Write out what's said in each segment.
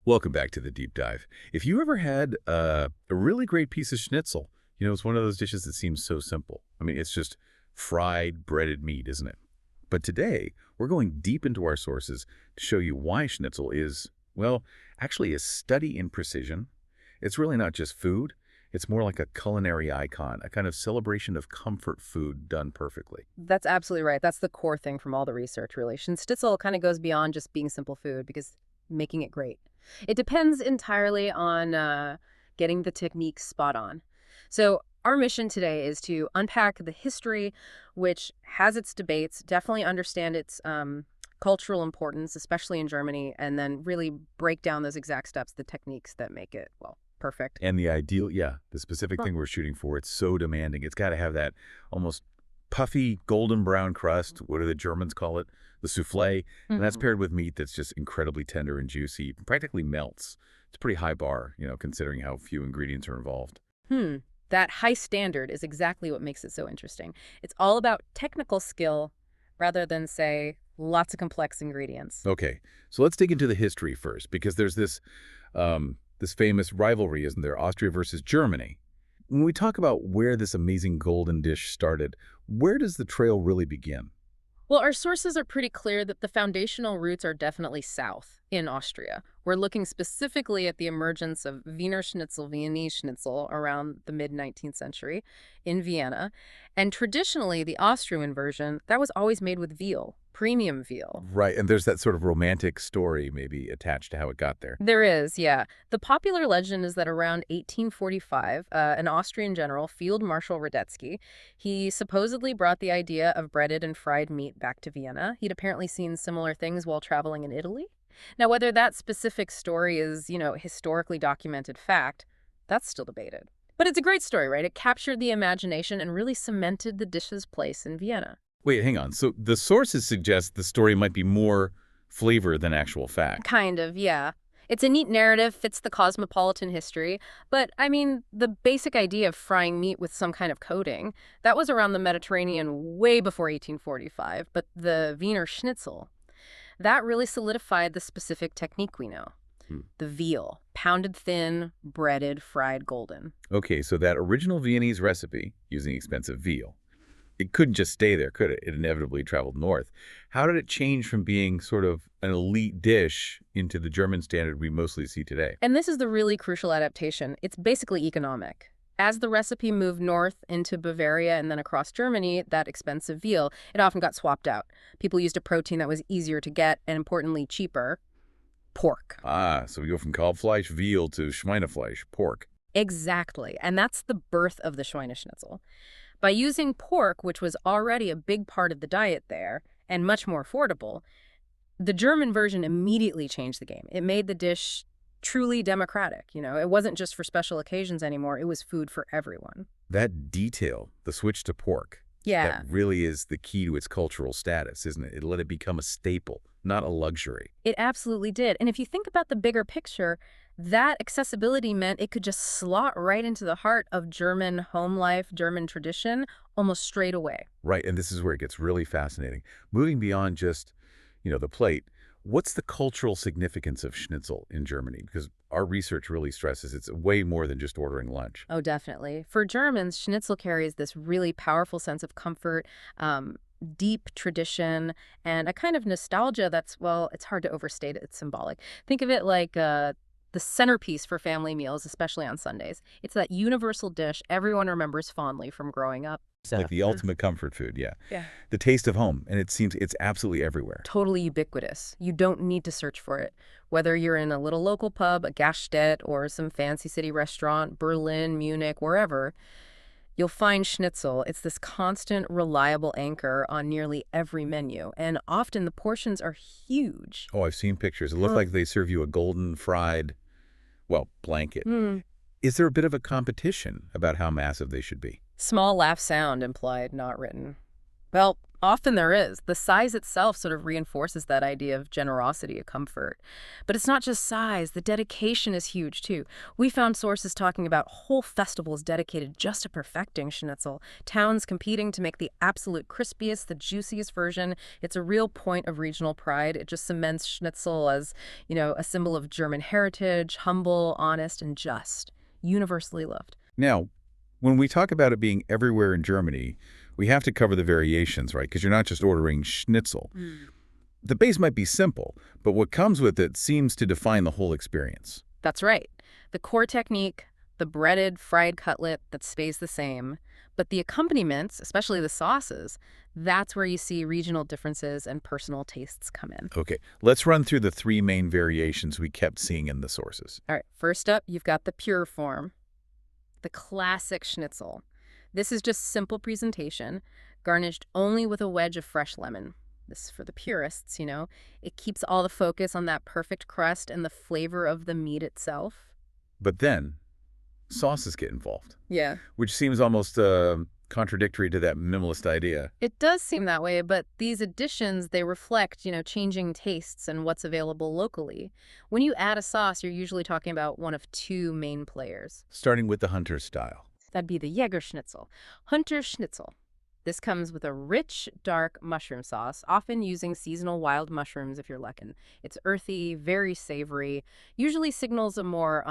Welcome back to the deep dive. If you ever had a really great piece of schnitzel, it's one of those dishes that seems so simple. I mean, it's just fried, breaded meat, isn't it? But today, we're going deep into our sources to show you why schnitzel is, well, actually a study in precision. It's really not just food. It's more like a culinary icon, a kind of celebration of comfort food done perfectly. That's absolutely right. That's the core thing from all the research, really. Schnitzel kind of goes beyond just being simple food because making it great. It depends entirely on getting the technique spot on. So our mission today is to unpack the history, which has its debates, definitely understand its cultural importance, especially in Germany, and then really break down those exact steps, the techniques that make it, well, perfect. And the ideal, the specific Huh. thing we're shooting for, it's so demanding. It's got to have that almost puffy golden brown crust. What do the Germans call it? The souffle. And that's Mhm. paired with meat that's just incredibly tender and juicy, practically melts. It's a pretty high bar, considering how few ingredients are involved. Hmm. That high standard is exactly what makes it so interesting. It's all about technical skill rather than, say, lots of complex ingredients. Okay, so let's dig into the history first, because there's this famous rivalry, isn't there? Austria versus Germany. When we talk about where this amazing golden dish started, where does the trail really begin? Well, our sources are pretty clear that the foundational roots are definitely south in Austria. We're looking specifically at the emergence of Wiener Schnitzel, Viennese Schnitzel around the mid-19th century in Vienna. And traditionally, the Austrian version, that was always made with veal, premium veal. Right, and there's that sort of romantic story maybe attached to how it got there. There is, yeah. The popular legend is that around 1845, an Austrian general, Field Marshal Radetzky, he supposedly brought the idea of breaded and fried meat back to Vienna. He'd apparently seen similar things while traveling in Italy. Now, whether that specific story is, historically documented fact, that's still debated. But it's a great story, right? It captured the imagination and really cemented the dish's place in Vienna. Wait, hang on. So the sources suggest the story might be more flavor than actual fact. Kind of, yeah. It's a neat narrative, fits the cosmopolitan history, but I mean, the basic idea of frying meat with some kind of coating, that was around the Mediterranean way before 1845, but the Wiener Schnitzel, that really solidified the specific technique we know. Hmm. The veal, pounded thin, breaded, fried golden. Okay, so that original Viennese recipe, using expensive veal, it couldn't just stay there, could it? It inevitably traveled north. How did it change from being sort of an elite dish into the German standard we mostly see today? And this is the really crucial adaptation. It's basically economic. As the recipe moved north into Bavaria and then across Germany, that expensive veal, it often got swapped out. People used a protein that was easier to get and, importantly, cheaper: pork. Ah, so we go from Kalbfleisch, veal to Schweinefleisch, pork. Exactly. And that's the birth of the Schweineschnitzel. By using pork, which was already a big part of the diet there and much more affordable, the German version immediately changed the game. It made the dish truly democratic. It wasn't just for special occasions anymore. It was food for everyone. That detail, the switch to pork, Yeah, that really is the key to its cultural status, isn't it? It let it become a staple, not a luxury. it absolutely did. And if you think about the bigger picture, that accessibility meant it could just slot right into the heart of German home life, German tradition, almost straight away. Right, and this is where it gets really fascinating. Moving beyond just, the plate, what's the cultural significance of schnitzel in Germany? Because our research really stresses it's way more than just ordering lunch. Oh, definitely. For Germans, schnitzel carries this really powerful sense of comfort, deep tradition, and a kind of nostalgia that's, well, it's hard to overstate it. It's symbolic. Think of it like the centerpiece for family meals, especially on Sundays. It's that universal dish everyone remembers fondly from growing up. Like the ultimate comfort food, yeah. Yeah. The taste of home, and it seems it's absolutely everywhere. Totally ubiquitous. You don't need to search for it. Whether you're in a little local pub, a Gaststätte, or some fancy city restaurant, Berlin, Munich, wherever, you'll find schnitzel. It's this constant, reliable anchor on nearly every menu, and often the portions are huge. Oh, I've seen pictures. It looked like they serve you a golden fried, well, blanket. Hmm. Is there a bit of a competition about how massive they should be? Small laugh sound implied, not written. Well, Often there is. The size itself sort of reinforces that idea of generosity, of comfort. But it's not just size, the dedication is huge too. We found sources talking about whole festivals dedicated just to perfecting schnitzel, towns competing to make the absolute crispiest, the juiciest version. It's a real point of regional pride. It just cements schnitzel as, a symbol of German heritage, humble, honest, and just, universally loved. Now, when we talk about it being everywhere in Germany, we have to cover the variations, right? Because you're not just ordering schnitzel. The base might be simple, but what comes with it seems to define the whole experience. That's right. The core technique, the breaded, fried cutlet that stays the same, but the accompaniments, especially the sauces, that's where you see regional differences and personal tastes come in. Okay, let's run through the three main variations we kept seeing in the sources. All right, first up, you've got the pure form, the classic schnitzel. This is just simple presentation, garnished only with a wedge of fresh lemon. This is for the purists, It keeps all the focus on that perfect crust and the flavor of the meat itself. But then, sauces get involved. Yeah. Which seems almost contradictory to that minimalist idea. It does seem that way, but these additions, they reflect, changing tastes and what's available locally. When you add a sauce, you're usually talking about one of two main players. Starting with the hunter style. That'd be the Jägerschnitzel. Hunter Schnitzel. This comes with a rich, dark mushroom sauce, often using seasonal wild mushrooms if you're luckin'. It's earthy, very savory, usually signals a more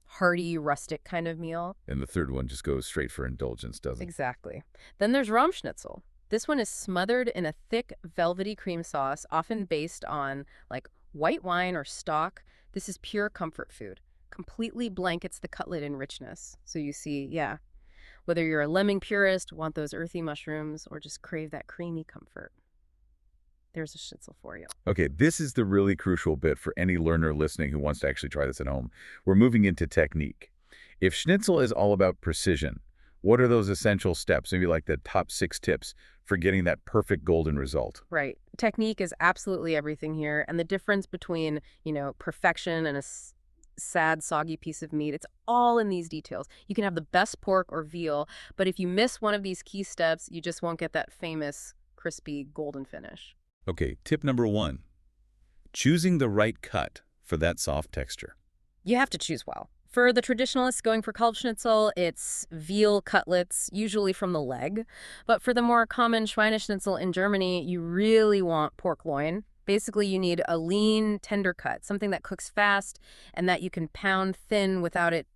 hearty, rustic kind of meal. And the third one just goes straight for indulgence, doesn't it? Exactly. Then there's Rahmschnitzel. This one is smothered in a thick, velvety cream sauce, often based on, white wine or stock. This is pure comfort food. Completely blankets the cutlet in richness. So you see, whether you're a lemon purist, want those earthy mushrooms, or just crave that creamy comfort, there's a schnitzel for you. Okay, this is the really crucial bit for any learner listening who wants to actually try this at home. We're moving into technique. If schnitzel is all about precision, what are those essential steps, maybe like the top 6 tips for getting that perfect golden result? Right. Technique is absolutely everything here, and the difference between, perfection and a sad, soggy piece of meat, it's all in these details. You can have the best pork or veal, but if you miss one of these key steps, you just won't get that famous, crispy, golden finish. Okay, tip number 1. Choosing the right cut for that soft texture. You have to choose well. For the traditionalists going for Kalbschnitzel, it's veal cutlets, usually from the leg. But for the more common Schweineschnitzel in Germany, you really want pork loin. Basically, you need a lean, tender cut, something that cooks fast and that you can pound thin without it,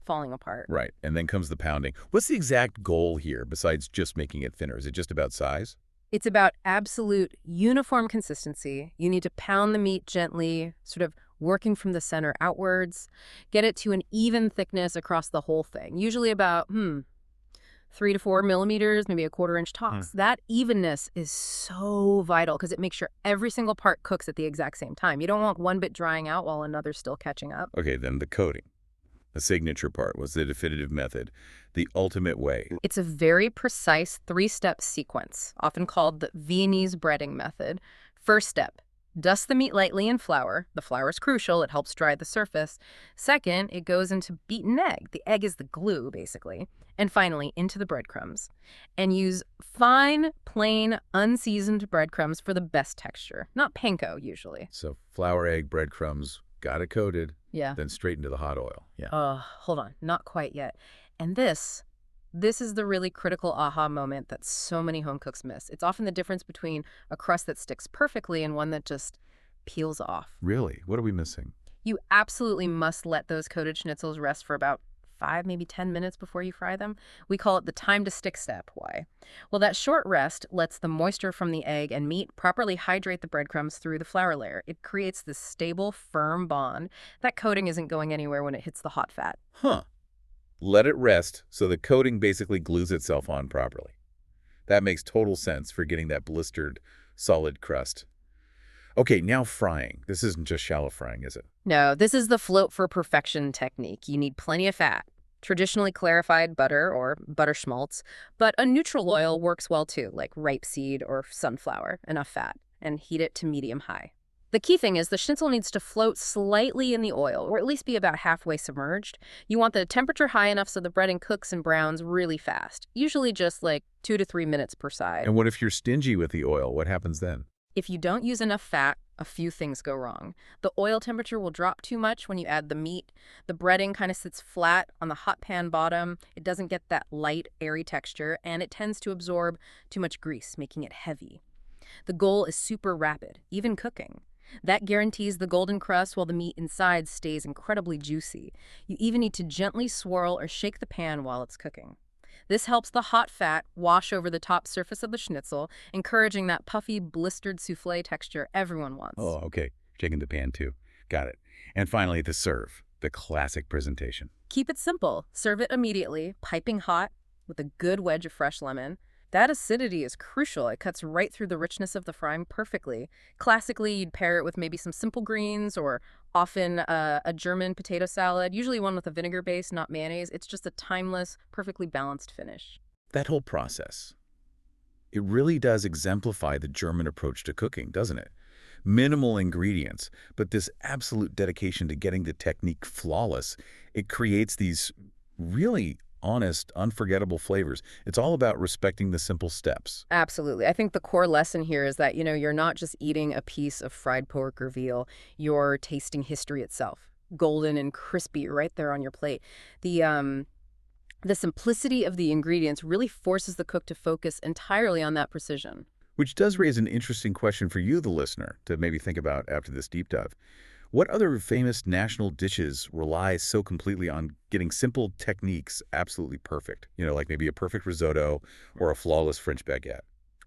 falling apart. Right, and then comes the pounding. What's the exact goal here besides just making it thinner? Is it just about size? It's about absolute uniform consistency. You need to pound the meat gently, sort of working from the center outwards. Get it to an even thickness across the whole thing, usually about, 3 to 4 millimeters, maybe a 1/4 inch tops. That evenness is so vital because it makes sure every single part cooks at the exact same time. You don't want one bit drying out while another's still catching up. Okay, then the coating. The signature part was the definitive method, the ultimate way. It's a very precise 3-step sequence, often called the Viennese breading method. First step, dust the meat lightly in flour. The flour is crucial. It helps dry the surface. Second, it goes into beaten egg. The egg is the glue, basically. And finally, into the breadcrumbs. And use fine, plain, unseasoned breadcrumbs for the best texture. Not panko, usually. So flour, egg, breadcrumbs, got it coated. Yeah. Then straight into the hot oil. Yeah. Hold on. Not quite yet. And this is the really critical aha moment that so many home cooks miss. It's often the difference between a crust that sticks perfectly and one that just peels off. Really? What are we missing? You absolutely must let those coated schnitzels rest for about 5, maybe 10 minutes before you fry them. We call it the time to stick step. Why? Well, that short rest lets the moisture from the egg and meat properly hydrate the breadcrumbs through the flour layer. It creates this stable, firm bond. That coating isn't going anywhere when it hits the hot fat. Huh. Let it rest so the coating basically glues itself on properly. That makes total sense for getting that blistered, solid crust. Okay, now frying. This isn't just shallow frying, is it? No, this is the float for perfection technique. You need plenty of fat. Traditionally clarified butter or butter schmaltz, but a neutral oil works well too, like rapeseed or sunflower, enough fat, and heat it to medium-high. The key thing is the schnitzel needs to float slightly in the oil, or at least be about halfway submerged. You want the temperature high enough so the breading cooks and browns really fast, usually just like 2 to 3 minutes per side. And what if you're stingy with the oil? What happens then? If you don't use enough fat, a few things go wrong. The oil temperature will drop too much when you add the meat. The breading kind of sits flat on the hot pan bottom. It doesn't get that light, airy texture, and it tends to absorb too much grease, making it heavy. The goal is super rapid, even cooking. That guarantees the golden crust while the meat inside stays incredibly juicy. You even need to gently swirl or shake the pan while it's cooking. This helps the hot fat wash over the top surface of the schnitzel, encouraging that puffy, blistered souffle texture everyone wants. Oh, okay. Shaking the pan too. Got it. And finally, the serve, the classic presentation. Keep it simple. Serve it immediately, piping hot, with a good wedge of fresh lemon. That acidity is crucial. It cuts right through the richness of the frying perfectly. Classically, you'd pair it with maybe some simple greens or often a German potato salad, usually one with a vinegar base, not mayonnaise. It's just a timeless, perfectly balanced finish. That whole process, it really does exemplify the German approach to cooking, doesn't it? Minimal ingredients, but this absolute dedication to getting the technique flawless. It creates these really honest, unforgettable flavors. It's all about respecting the simple steps. Absolutely. I think the core lesson here is that, you're not just eating a piece of fried pork or veal, you're tasting history itself, golden and crispy right there on your plate. The simplicity of the ingredients really forces the cook to focus entirely on that precision. Which does raise an interesting question for you, the listener, to maybe think about after this deep dive. What other famous national dishes rely so completely on getting simple techniques absolutely perfect? Like maybe a perfect risotto or a flawless French baguette.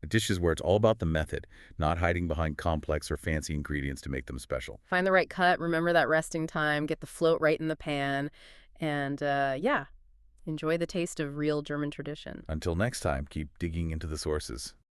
Dishes where it's all about the method, not hiding behind complex or fancy ingredients to make them special. Find the right cut, remember that resting time, get the float right in the pan, and yeah, enjoy the taste of real German tradition. Until next time, keep digging into the sources.